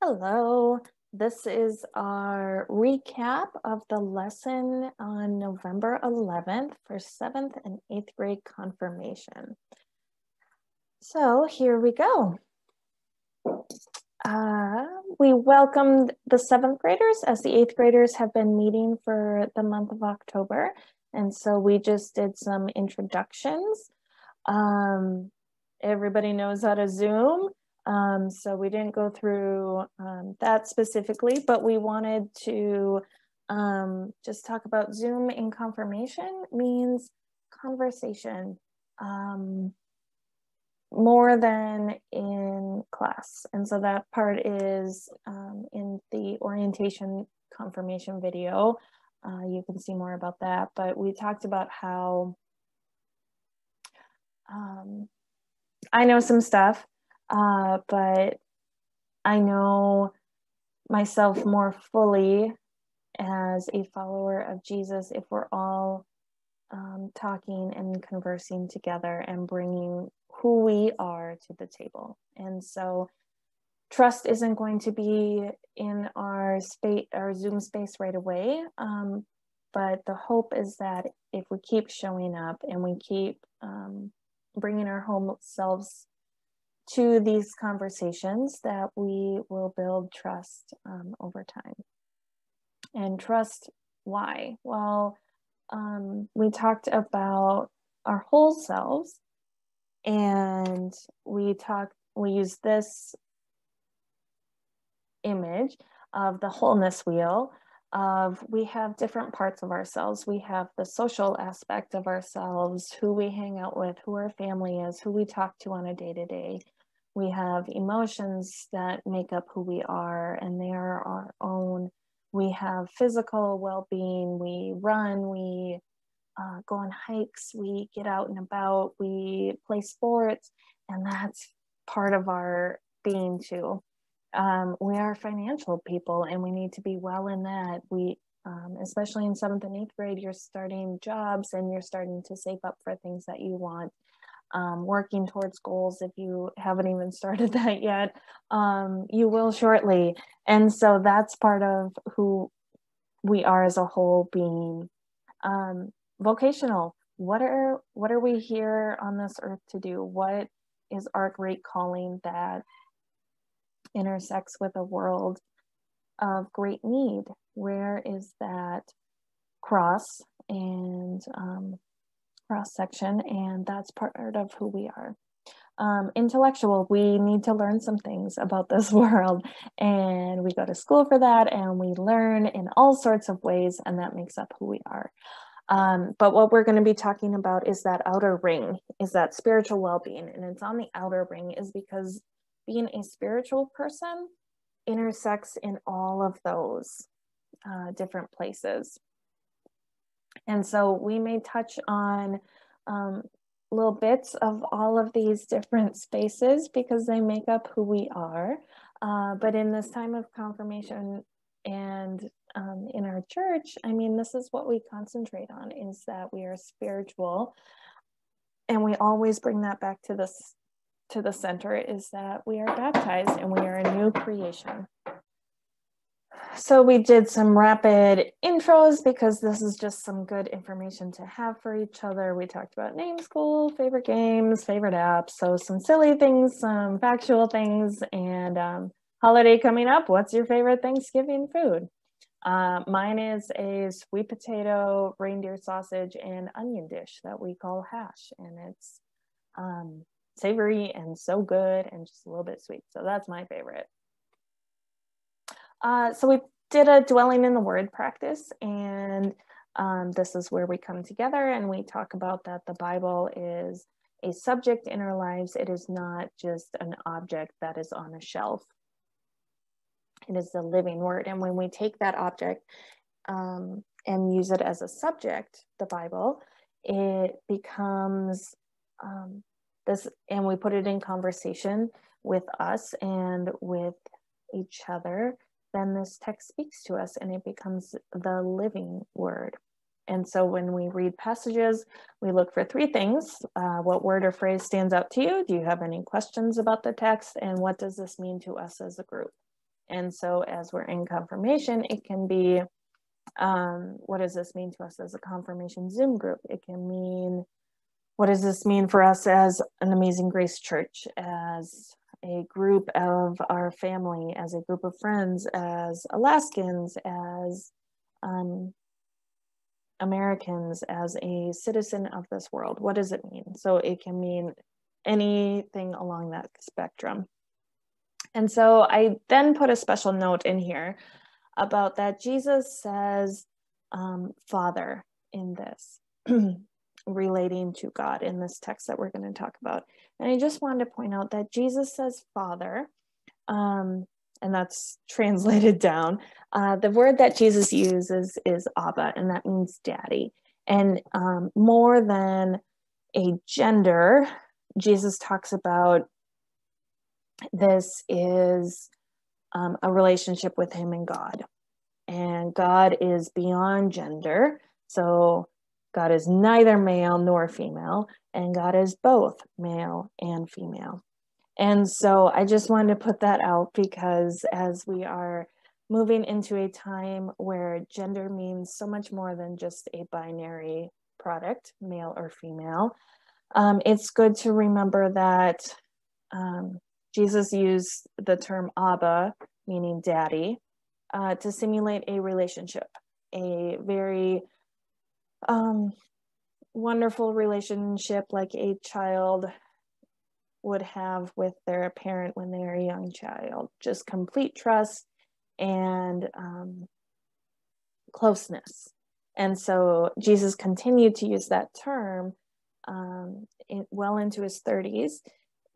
Hello, this is our recap of the lesson on November 11th for 7th and 8th grade confirmation. So here we go. We welcomed the 7th graders as the 8th graders have been meeting for the month of October. And so we just did some introductions. Everybody knows how to Zoom. So we didn't go through that specifically, but we wanted to just talk about Zoom in confirmation means conversation more than in class. And so that part is in the orientation confirmation video. You can see more about that, but we talked about how I know some stuff, but I know myself more fully as a follower of Jesus if we're all talking and conversing together and bringing who we are to the table. And so trust isn't going to be in our Zoom space right away, but the hope is that if we keep showing up and we keep bringing our whole selves to these conversations, that we will build trust over time. And trust, why? Well, we talked about our whole selves, and we used this image of the wholeness wheel of we have different parts of ourselves. We have the social aspect of ourselves, who we hang out with, who our family is, who we talk to on a day-to-day. We have emotions that make up who we are, and they are our own. We have physical well-being. We run, we go on hikes, we get out and about, we play sports, and that's part of our being too. We are financial people, and we need to be well in that. We, especially in 7th and 8th grade, you're starting jobs and you're starting to save up for things that you want. Working towards goals, if you haven't even started that yet, you will shortly. And so that's part of who we are as a whole being. Vocational, what are we here on this earth to do? What is our great calling that intersects with a world of great need? Where is that cross and cross section? And that's part of who we are. Intellectual, we need to learn some things about this world, and we go to school for that, and we learn in all sorts of ways, and that makes up who we are. But what we're going to be talking about is that outer ring, is that spiritual well-being. And it's on the outer ring is because being a spiritual person intersects in all of those different places. And so we may touch on little bits of all of these different spaces because they make up who we are. But in this time of confirmation and in our church, I mean, this is what we concentrate on, is that we are spiritual. And we always bring that back to the center, is that we are baptized and we are a new creation. So we did some rapid intros because this is just some good information to have for each other. We talked about name school, favorite games, favorite apps. So some silly things, some factual things, and holiday coming up. What's your favorite Thanksgiving food? Mine is a sweet potato, reindeer sausage, and onion dish that we call hash. And it's savory and so good and just a little bit sweet. So that's my favorite. So we did a dwelling in the word practice, and this is where we come together and we talk about that the Bible is a subject in our lives. It is not just an object that is on a shelf. It is the living word. And when we take that object and use it as a subject, the Bible, it becomes this, and we put it in conversation with us and with each other, then this text speaks to us and it becomes the living word. And so when we read passages, we look for three things. What word or phrase stands out to you? Do you have any questions about the text? And what does this mean to us as a group? And so as we're in confirmation, it can be, what does this mean to us as a confirmation Zoom group? It can mean, what does this mean for us as an Amazing Grace Church, as a group of our family, as a group of friends, as Alaskans, as Americans, as a citizen of this world? What does it mean? So it can mean anything along that spectrum. And so I then put a special note in here about that Jesus says Father in this, relating to God in this text that we're going to talk about. And I just wanted to point out that Jesus says Father, and that's translated down. The word that Jesus uses is Abba, and that means daddy. And more than a gender, Jesus talks about this is a relationship with him and God. And God is beyond gender. So God is neither male nor female, and God is both male and female. And so I just wanted to put that out because as we are moving into a time where gender means so much more than just a binary product, male or female, it's good to remember that Jesus used the term Abba, meaning daddy, to simulate a relationship, a very wonderful relationship like a child would have with their parent when they're a young child, just complete trust and closeness. And so Jesus continued to use that term well into his 30s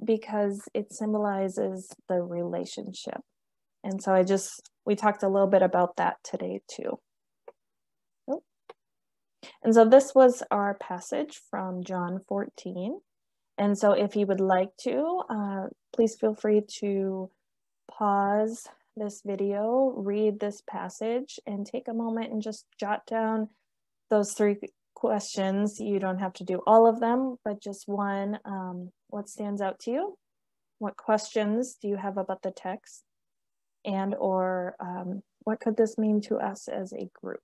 because it symbolizes the relationship. And so we talked a little bit about that today too. And so this was our passage from John 14. And so if you would like to, please feel free to pause this video, read this passage, and take a moment and just jot down those 3 questions. You don't have to do all of them, but just one. What stands out to you? What questions do you have about the text? And or what could this mean to us as a group?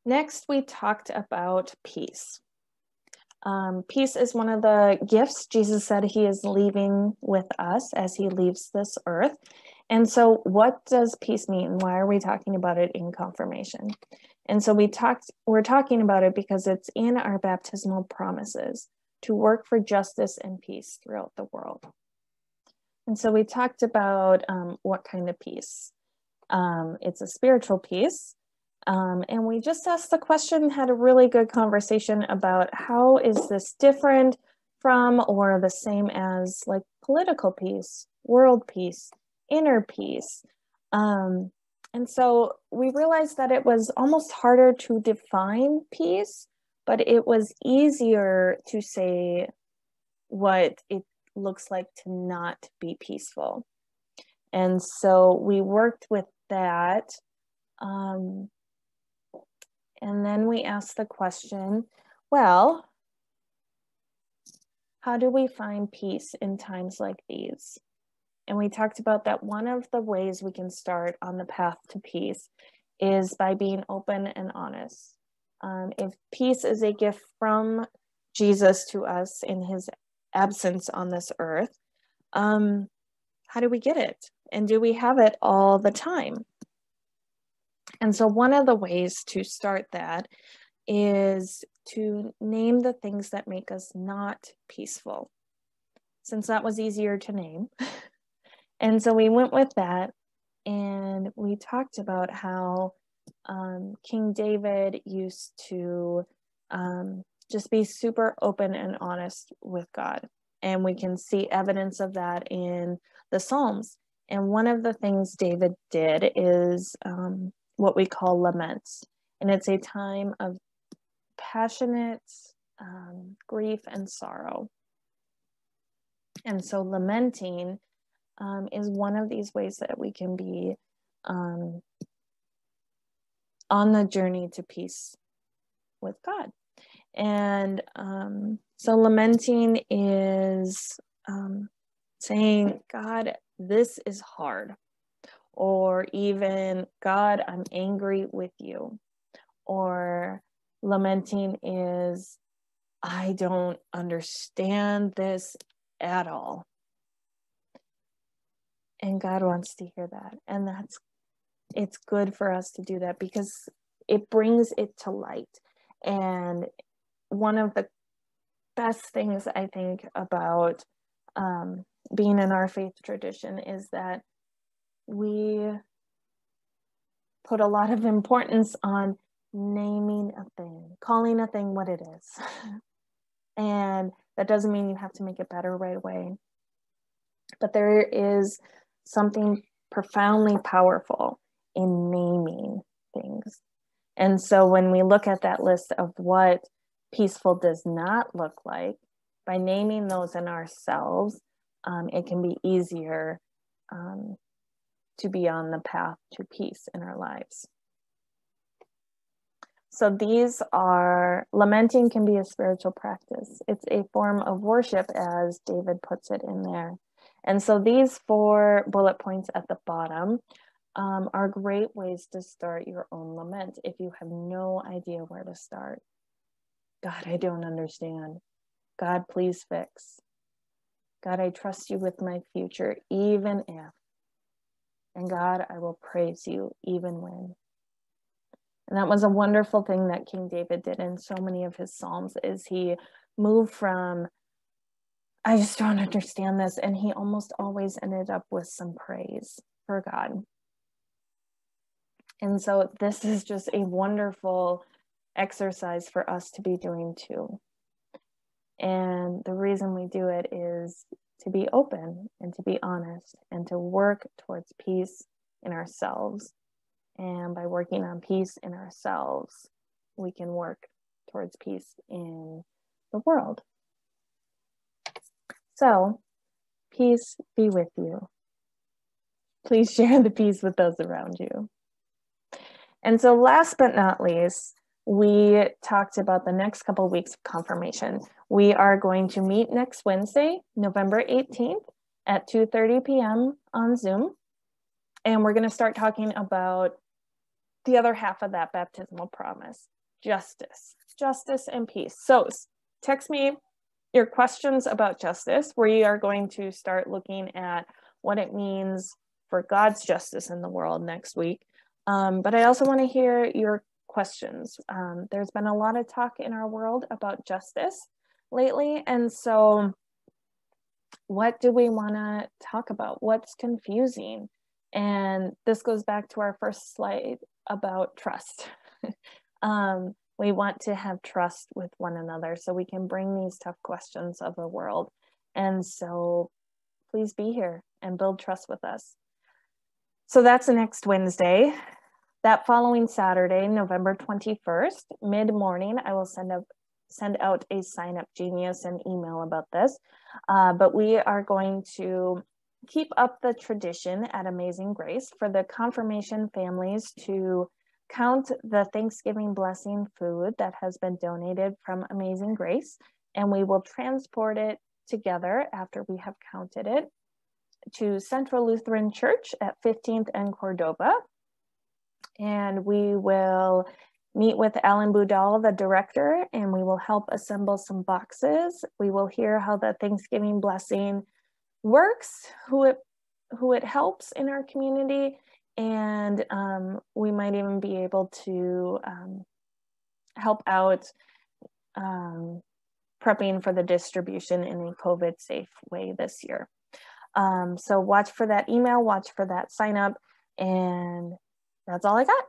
Next, we talked about peace. Peace is one of the gifts Jesus said he is leaving with us as he leaves this earth. And so what does peace mean? Why are we talking about it in confirmation? And so we're talking about it because it's in our baptismal promises to work for justice and peace throughout the world. And so we talked about what kind of peace. It's a spiritual peace. And we just asked the question, had a really good conversation about how is this different from or the same as like political peace, world peace, inner peace. And so we realized that it was almost harder to define peace, but it was easier to say what it looks like to not be peaceful. And so we worked with that. And then we asked the question, well, how do we find peace in times like these? And we talked about that one of the ways we can start on the path to peace is by being open and honest. If peace is a gift from Jesus to us in his absence on this earth, how do we get it? And do we have it all the time? And so one of the ways to start that is to name the things that make us not peaceful, since that was easier to name. And so we went with that, and we talked about how King David used to just be super open and honest with God. And we can see evidence of that in the Psalms. And one of the things David did is what we call laments. And it's a time of passionate grief and sorrow. And so lamenting is one of these ways that we can be on the journey to peace with God. And so lamenting is saying, God, this is hard. Or even, God, I'm angry with you. Or lamenting is, I don't understand this at all. And God wants to hear that. And it's good for us to do that because it brings it to light. And one of the best things I think about being in our faith tradition is that we put a lot of importance on naming a thing, calling a thing what it is. And that doesn't mean you have to make it better right away. But there is something profoundly powerful in naming things. And so when we look at that list of what peaceful does not look like, by naming those in ourselves, it can be easier to be on the path to peace in our lives. So lamenting can be a spiritual practice. It's a form of worship, as David puts it in there. And so these 4 bullet points at the bottom are great ways to start your own lament if you have no idea where to start. God, I don't understand. God, please fix. God, I trust you with my future, even if. And God, I will praise you even when. And that was a wonderful thing that King David did in so many of his Psalms, is he moved from, I just don't understand this, and he almost always ended up with some praise for God. And so this is just a wonderful exercise for us to be doing too. And the reason we do it is to be open and to be honest and to work towards peace in ourselves. And by working on peace in ourselves, we can work towards peace in the world. So, peace be with you. Please share the peace with those around you. And so last but not least, we talked about the next couple of weeks of confirmation. We are going to meet next Wednesday, November 18th at 2:30 p.m. on Zoom. And we're going to start talking about the other half of that baptismal promise, justice and peace. So text me your questions about justice. We are going to start looking at what it means for God's justice in the world next week. But I also want to hear your questions. There's been a lot of talk in our world about justice lately. And so what do we want to talk about? What's confusing? And this goes back to our first slide about trust. We want to have trust with one another so we can bring these tough questions of the world. And so please be here and build trust with us. So that's next Wednesday. That following Saturday, November 21st, mid-morning, I will send out a Sign Up Genius and email about this. But we are going to keep up the tradition at Amazing Grace for the confirmation families to count the Thanksgiving blessing food that has been donated from Amazing Grace, and we will transport it together after we have counted it to Central Lutheran Church at 15th and Cordova. And we will meet with Alan Budal, the director, and we will help assemble some boxes. We will hear how the Thanksgiving blessing works, who it helps in our community, and we might even be able to help out prepping for the distribution in a COVID safe way this year. So watch for that email, watch for that sign up, and that's all I got.